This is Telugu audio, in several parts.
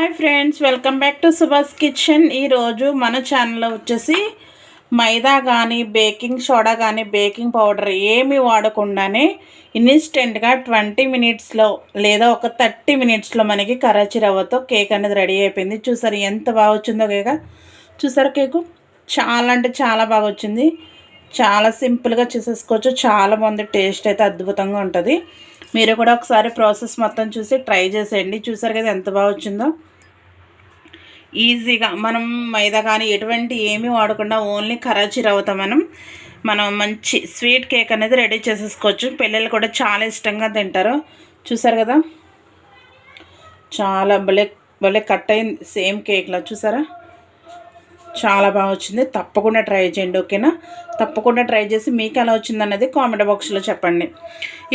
Hi friends, welcome back to Subhash kitchen. ఈరోజు మన ఛానల్లో వచ్చేసి మైదా కానీ బేకింగ్ సోడా కానీ బేకింగ్ పౌడర్ ఏమి వాడకుండానే ఇన్స్టెంట్గా 20 మినిట్స్లో లేదా ఒక 30 మినిట్స్లో మనకి కరాచీ రవ్వతో కేక్ అనేది రెడీ అయిపోయింది. చూసారు ఎంత బాగా వచ్చిందో కేక్. చూసారు కేకు చాలా అంటే చాలా బాగా వచ్చింది. చాలా సింపుల్గా చేసేసుకోవచ్చు. చాలా బాగుంది. టేస్ట్ అయితే అద్భుతంగా ఉంటుంది. మీరు కూడా ఒకసారి ప్రాసెస్ మొత్తం చూసి ట్రై చేసేయండి. చూసారు కదా ఎంత బాగా వచ్చిందో. ఈజీగా మనం మైదా కానీ ఎటువంటి ఏమీ వాడకుండా ఓన్లీ కరాచీ రవ్వతో మనం మంచి స్వీట్ కేక్ అనేది రెడీ చేసేసుకోవచ్చు. పిల్లలు కూడా చాలా ఇష్టంగా తింటారు. చూసారు కదా చాలా భలే కట్ అయింది. సేమ్ కేక్లో చూసారా చాలా బాగా వచ్చింది. తప్పకుండా ట్రై చేయండి, ఓకేనా? తప్పకుండా ట్రై చేసి మీకు ఎలా వచ్చిందన్నది కామెంట్ బాక్స్లో చెప్పండి.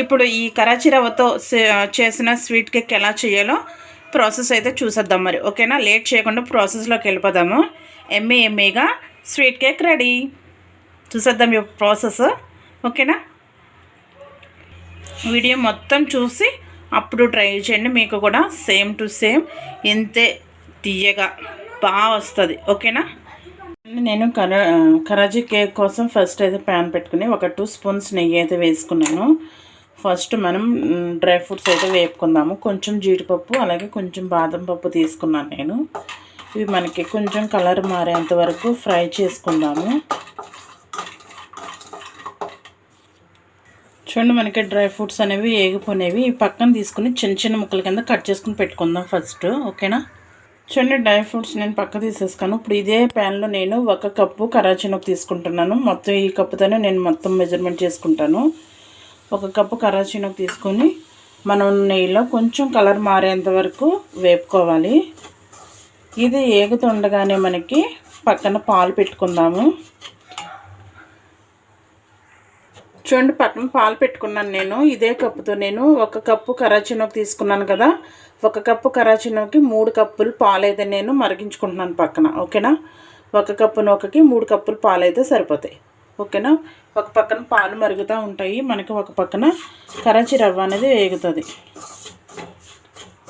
ఇప్పుడు ఈ కరాచీ రవ్వతో చేసిన స్వీట్ కేక్ ఎలా చేయాలో ప్రాసెస్ అయితే చూసేద్దాం మరి, ఓకేనా? లేట్ చేయకుండా ప్రాసెస్లోకి వెళ్ళిపోదాము. ఎమ్మీగా స్వీట్ కేక్ రెడీ. చూసేద్దాం ఈ ప్రాసెస్, ఓకేనా? వీడియో మొత్తం చూసి అప్పుడు ట్రై చేయండి. మీకు కూడా సేమ్ టు సేమ్ ఇంతే తీయగా బాగా వస్తుంది, ఓకేనా? నేను కరాచీ కేక్ కోసం ఫస్ట్ అయితే ప్యాన్ పెట్టుకుని ఒక 2 స్పూన్స్ నెయ్యి అయితే వేసుకున్నాను. ఫస్ట్ మనం డ్రై ఫ్రూట్స్ అయితే వేపుకుందాము. కొంచెం జీడిపప్పు అలాగే కొంచెం బాదం పప్పు తీసుకున్నాను నేను. ఇవి మనకి కొంచెం కలర్ మారేంత వరకు ఫ్రై చేసుకుందాము. చూడండి మనకి డ్రై ఫ్రూట్స్ అనేవి ఏగిపోయినవి. ఈ పక్కన తీసుకుని చిన్న చిన్న ముక్కల కింద కట్ చేసుకుని పెట్టుకుందాం ఫస్ట్, ఓకేనా? చూడండి డ్రై ఫ్రూట్స్ నేను పక్క తీసేసుకాను. ఇప్పుడు ఇదే ప్యాన్లో నేను 1 కప్పు కరాచీ నూక తీసుకుంటున్నాను. మొత్తం ఈ కప్పుతోనే నేను మొత్తం మెజర్మెంట్ చేసుకుంటాను. 1 కప్పు కరాచీ నూక తీసుకొని మనం నెయ్యిలో కొంచెం కలర్ మారేంత వరకు వేపుకోవాలి. ఇది ఏగుతుండగానే మనకి పక్కన పాలు పెట్టుకుందాము. చూడండి పక్కన పాలు పెట్టుకున్నాను నేను. ఇదే కప్పుతో నేను 1 కప్పు కరాచీ నూక తీసుకున్నాను కదా, 1 కప్పు కరాచీ నూకకి 3 కప్పులు పాలు అయితే నేను మరిగించుకుంటున్నాను పక్కన, ఓకేనా? 1 కప్పు నూకకి 3 కప్పులు పాలు అయితే సరిపోతాయి, ఓకేనా? ఒక పక్కన పాలు మరుగుతూ ఉంటాయి, మనకి ఒక పక్కన కరాచీ రవ్వ అనేది వేగుతుంది.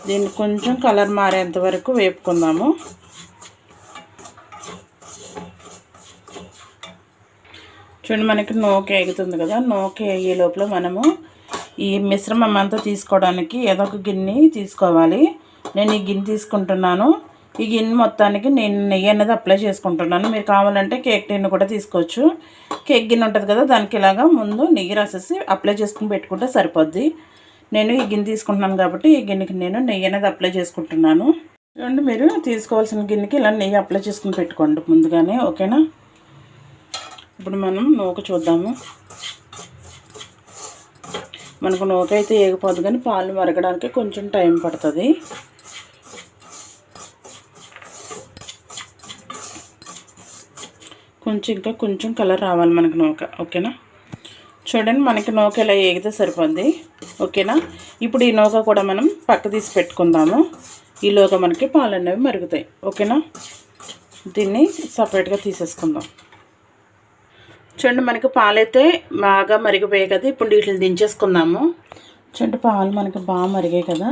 దీన్ని కొంచెం కలర్ మారేంత వరకు వేపుకుందాము. చూడండి మనకి నూక ఎగుతుంది కదా, నూక ఎగే లోపల మనము ఈ మిశ్రమం అంతా తీసుకోవడానికి ఏదో ఒక గిన్నె తీసుకోవాలి. నేను ఈ గిన్నె తీసుకుంటున్నాను. ఈ గిన్నె మొత్తానికి నేను నెయ్యి అనేది అప్లై చేసుకుంటున్నాను. మీరు కావాలంటే కేక్ టిన్ కూడా తీసుకోవచ్చు. కేక్ గిన్నె ఉంటుంది కదా, దానికి ఇలాగా ముందు నెయ్యి రాసేసి అప్లై చేసుకుని పెట్టుకుంటే సరిపోద్ది. నేను ఈ గిన్నె తీసుకుంటున్నాను కాబట్టి ఈ గిన్నెకి నేను నెయ్యి అనేది అప్లై చేసుకుంటున్నాను. చూడండి మీరు తీసుకోవాల్సిన గిన్నెకి ఇలా నెయ్యి అప్లై చేసుకుని పెట్టుకోండి ముందుగానే, ఓకేనా? ఇప్పుడు మనం నూక చూద్దాము. మనకు నూక అయితే ఏగిపోదు కానీ పాలు మరగడానికి కొంచెం టైం పడుతుంది. ఇంకా కొంచెం కలర్ రావాలి మనకి నూక, ఓకేనా? చూడండి మనకి నూక ఇలా ఏగితే సరిపోద్ది, ఓకేనా? ఇప్పుడు ఈ నూక కూడా మనం పక్క తీసి పెట్టుకుందాము. ఈలోగా మనకి పాలు అనేవి మరుగుతాయి, ఓకేనా? దీన్ని సపరేట్గా తీసేసుకుందాం. చూడండి మనకి పాలైతే బాగా మరిగిపోయాయి కదా, ఇప్పుడు వీటిని దించేసుకుందాము. చూడండి పాలు మనకి బాగా మరిగాయి కదా,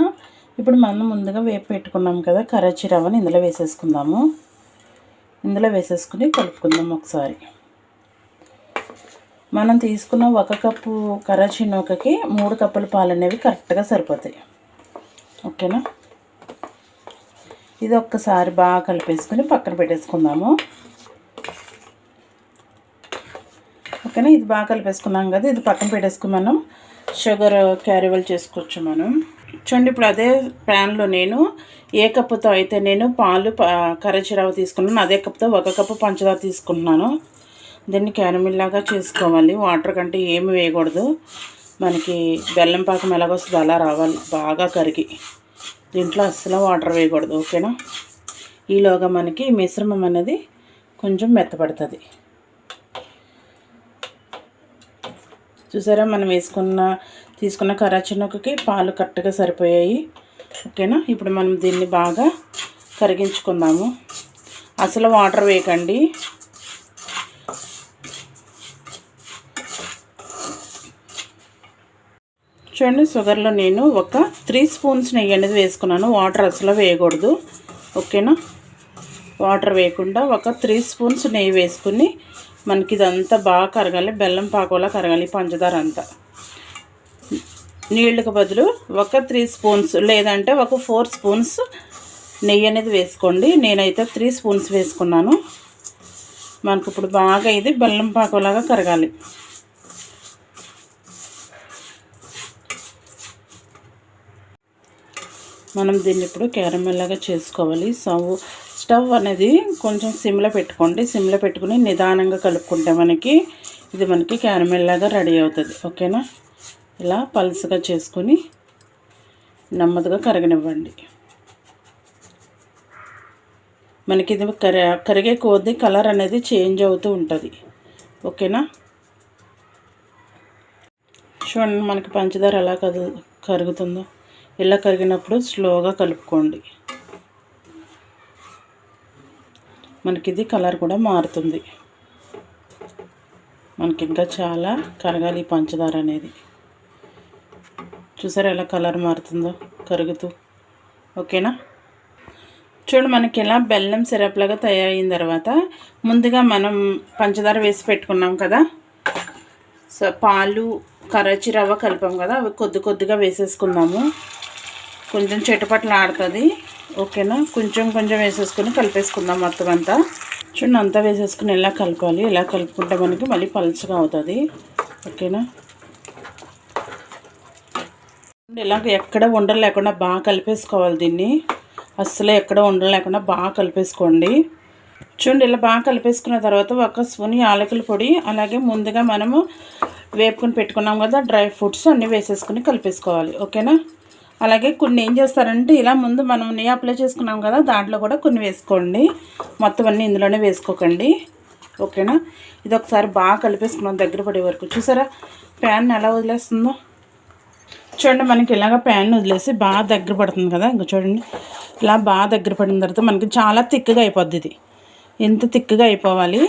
ఇప్పుడు మనం ముందుగా వేపు పెట్టుకున్నాం కదా కరాచీ రవ్వని ఇందులో వేసేసుకుందాము. ఇందులో వేసేసుకుని కలుపుకుందాం ఒకసారి. మనం తీసుకున్న 1 కప్పు కరాచీ నూకకి 3 కప్పుల పాలు అనేవి కరెక్ట్గా సరిపోతాయి, ఓకేనా? ఇది ఒక్కసారి బాగా కలిపేసుకుని పక్కన పెట్టేసుకుందాము, ఓకేనా? ఇది బాగా కలిపేసుకున్నాం కదా, ఇది పక్కన పెట్టేసుకుని మనం షుగర్ క్యారవెల్ చేసుకోవచ్చు మనం. చూడండి ఇప్పుడు అదే ప్యాన్లో నేను ఏ కప్పుతో అయితే నేను పాలు కరాచీ రవ్వ తీసుకున్నాను అదే కప్పుతో 1 కప్పు పంచదార తీసుకుంటున్నాను. దీన్ని క్యారమిల్ లాగా చేసుకోవాలి. వాటర్ కంటే ఏమి వేయకూడదు. మనకి బెల్లం పాకం ఎలాగొస్తుందో అలా రావాలి, బాగా కరిగి. దీంట్లో అస్సలు వాటర్ వేయకూడదు, ఓకేనా? ఈలోగా మనకి మిశ్రమం అనేది కొంచెం మెత్తపడుతుంది. చూసారా మనం తీసుకున్న కరాచీ నూకకి పాలు కరెక్ట్గా సరిపోయాయి, ఓకేనా? ఇప్పుడు మనం దీన్ని బాగా కరిగించుకుందాము. అసలు వాటర్ వేయకండి. చూడండి షుగర్లో నేను ఒక 3 స్పూన్స్ నెయ్యి అనేది వేసుకున్నాను. వాటర్ అసలు వేయకూడదు. ఓకేనా. వాటర్ వేయకుండా ఒక 3 స్పూన్స్ నెయ్యి వేసుకుని మనకి ఇదంతా బాగా కరగాలి, బెల్లం పాకోలా కరగాలి పంచదార అంతా. నీళ్ళకి బదులు ఒక 3 స్పూన్స్ లేదంటే ఒక 4 స్పూన్స్ నెయ్యి అనేది వేసుకోండి. నేనైతే 3 స్పూన్స్ వేసుకున్నాను. మనకు ఇప్పుడు బాగా ఇది బెల్లం పాకోలాగా కరగాలి. మనం దీన్ని ఇప్పుడు క్యారమెల్ లాగా చేసుకోవాలి. స్టవ్ అనేది కొంచెం సిమ్లో పెట్టుకోండి. సిమ్లో పెట్టుకుని నిదానంగా కలుపుకుంటే మనకి క్యారమెల్ లాగా రెడీ అవుతుంది. ఓకేనా. ఇలా పల్సగా చేసుకొని నెమ్మదిగా కరగనివ్వండి. మనకి ఇది కరిగే కొద్దీ కలర్ అనేది చేంజ్ అవుతూ ఉంటుంది. ఓకేనా. చూడండి మనకి పంచదార ఎలా కరుగుతుందో. ఇలా కరిగినప్పుడు స్లోగా కలుపుకోండి. మనకి ఇది కలర్ కూడా మారుతుంది. మనకి ఇంకా చాలా కరగాలి పంచదార అనేది. చూసారా ఎలా కలర్ మారుతుందో కరుగుతూ. ఓకేనా. చూడు మనకి ఇలా బెల్లం సిరప్ లాగా తయారైన తర్వాత ముందుగా మనం పంచదార వేసి పెట్టుకున్నాం కదా. సో పాలు కరాచీ రవ్వ కలిపాం కదా, అవి కొద్దిగా వేసేసుకుందాము. కొంచెం చిటపట్లు ఆడుతుంది. ఓకేనా. కొంచెం వేసేసుకొని కలిపేసుకుందాం మొత్తం అంతా. చూడండి అంతా వేసేసుకుని ఇలా కలపాలి. ఇలా కలుపుకుంటే మనకి మళ్ళీ పలుచగా అవుతుంది. ఓకేనా. ఇలా ఎక్కడ ఉండలు లేకుండా బాగా కలిపేసుకోవాలి దీన్ని. అస్సలు ఎక్కడ ఉండలు లేకుండా బాగా కలిపేసుకోండి. చూడండి ఇలా బాగా కలిపేసుకున్న తర్వాత 1 స్పూన్ యాలకుల పొడి, అలాగే ముందుగా మనము వేపుకొని పెట్టుకున్నాం కదా డ్రై ఫ్రూట్స్ అన్నీ వేసేసుకుని కలిపేసుకోవాలి. ఓకేనా. అలాగే కొన్ని ఏం చేస్తారంటే ఇలా ముందు మనం నెయ్యి అప్లై చేసుకున్నాం కదా దాంట్లో కూడా కొన్ని వేసుకోండి. మొత్తం అన్నీ ఇందులోనే వేసుకోకండి. ఓకేనా. ఇది ఒకసారి బాగా కలిపేసుకున్నాం దగ్గర పడే వరకు. చూసారా ప్యాన్ ఎలా వదిలేస్తుందో. చూడండి మనకి ఇలాగ ప్యాన్ వదిలేసి బాగా దగ్గర పడుతుంది కదా. ఇంకా చూడండి ఇలా బాగా దగ్గర పడిన తర్వాత మనకి చాలా థిక్గా అయిపోద్ది. ఇది ఎంత థిక్గా అయిపోవాలి.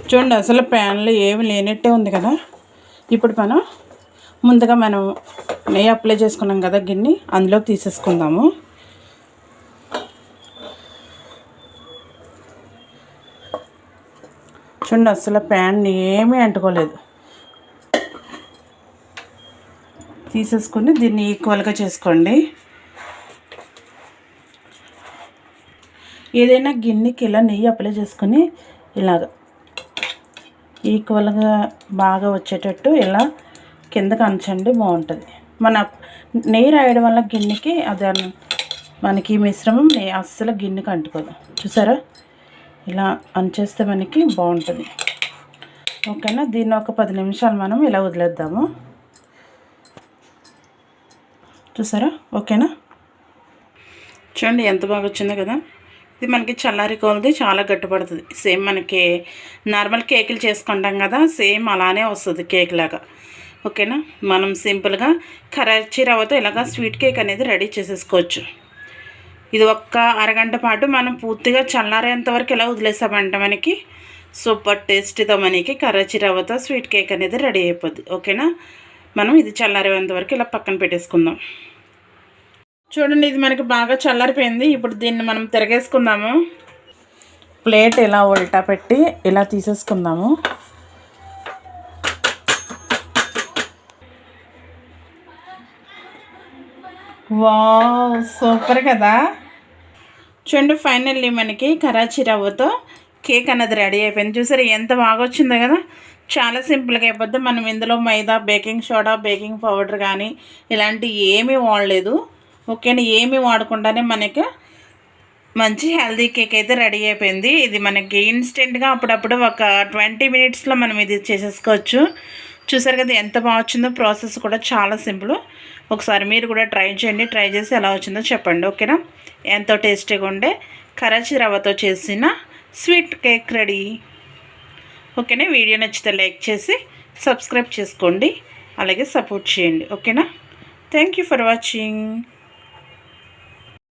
చూడండి అసలు ప్యాన్లో ఏమి లేనట్టే ఉంది కదా. ఇప్పుడు ముందుగా మనం నెయ్యి అప్లై చేసుకున్నాం కదా గిన్నె, అందులోకి తీసేసుకుందాము. చూడండి అసలు ప్యాన్ ఏమీ అంటుకోలేదు. తీసేసుకొని దీన్ని ఈక్వల్గా చేసుకోండి. ఏదైనా గిన్నెకి ఇలా నెయ్యి అప్లై చేసుకొని ఇలాగ ఈక్వల్గా బాగా వచ్చేటట్టు ఇలా కిందకి అంచండి, బాగుంటుంది. మన నెయ్యి రాయడం వల్ల గిన్నెకి అది మనకి మిశ్రమం అస్సలు గిన్నెకి అంటుకోదు. చూసారా ఇలా అంచేస్తే మనకి బాగుంటుంది. ఓకేనా. దీన్ని ఒక 10 నిమిషాలు మనం ఇలా వదిలేద్దాము. చూసారా. ఓకేనా. చూడండి ఎంత బాగా వచ్చిందో కదా. ఇది మనకి చల్లారి కొలది చాలా గట్టిపడుతుంది. సేమ్ మనకి నార్మల్ కేకులు చేసుకుంటాం కదా సేమ్ అలానే వస్తుంది కేక్ లాగా. ఓకేనా. మనం సింపుల్గా కరాచీ రవ్వతో ఇలాగా స్వీట్ కేక్ అనేది రెడీ చేసేసుకోవచ్చు. ఇది ఒక్క అరగంట పాటు మనం పూర్తిగా చల్లారేంత వరకు ఇలా వదిలేసామంటే మనకి సూపర్ టేస్టీతో మనకి కరాచీ రవ్వతో స్వీట్ కేక్ అనేది రెడీ అయిపోద్ది. ఓకేనా. మనం ఇది చల్లారేంత వరకు ఇలా పక్కన పెట్టేసుకుందాం. చూడండి ఇది మనకి బాగా చల్లారిపోయింది. ఇప్పుడు దీన్ని మనం తిరగేసుకుందాము. ప్లేట్ ఇలా ఉల్టా పెట్టి ఇలా తీసేసుకుందాము. వావ్ సూపర్ కదా. చూడండి ఫైనల్లీ మనకి కరాచీ రవ్వతో కేక్ అన్నది రెడీ అయిపోయింది. చూసారు ఎంత బాగా వచ్చిందో కదా. చాలా సింపుల్గా అయిపోద్ది. మనం ఇందులో మైదా, బేకింగ్ సోడా, బేకింగ్ పౌడర్ కానీ ఇలాంటివి ఏమీ వాడలేదు. ఓకేనా. ఏమీ వాడకుండానే మనకి మంచి హెల్దీ కేక్ అయితే రెడీ అయిపోయింది. ఇది మనకి ఇన్స్టెంట్గా అప్పుడప్పుడు ఒక 20 మినిట్స్లో మనం ఇది చేసేసుకోవచ్చు. చూసారు కదా ఎంత బాగా వచ్చిందో. ప్రాసెస్ కూడా చాలా సింపుల్. ఒకసారి మీరు కూడా ట్రై చేయండి. ట్రై చేసి ఎలా వచ్చిందో చెప్పండి. ఓకేనా. ఎంతో టేస్టీగా ఉండే కరాచీ రవ్వతో చేసిన స్వీట్ కేక్ రెడీ. ఓకేనా. వీడియో నచ్చితే లైక్ చేసి సబ్స్క్రైబ్ చేసుకోండి, అలాగే సపోర్ట్ చేయండి. ఓకేనా. Thank you for watching.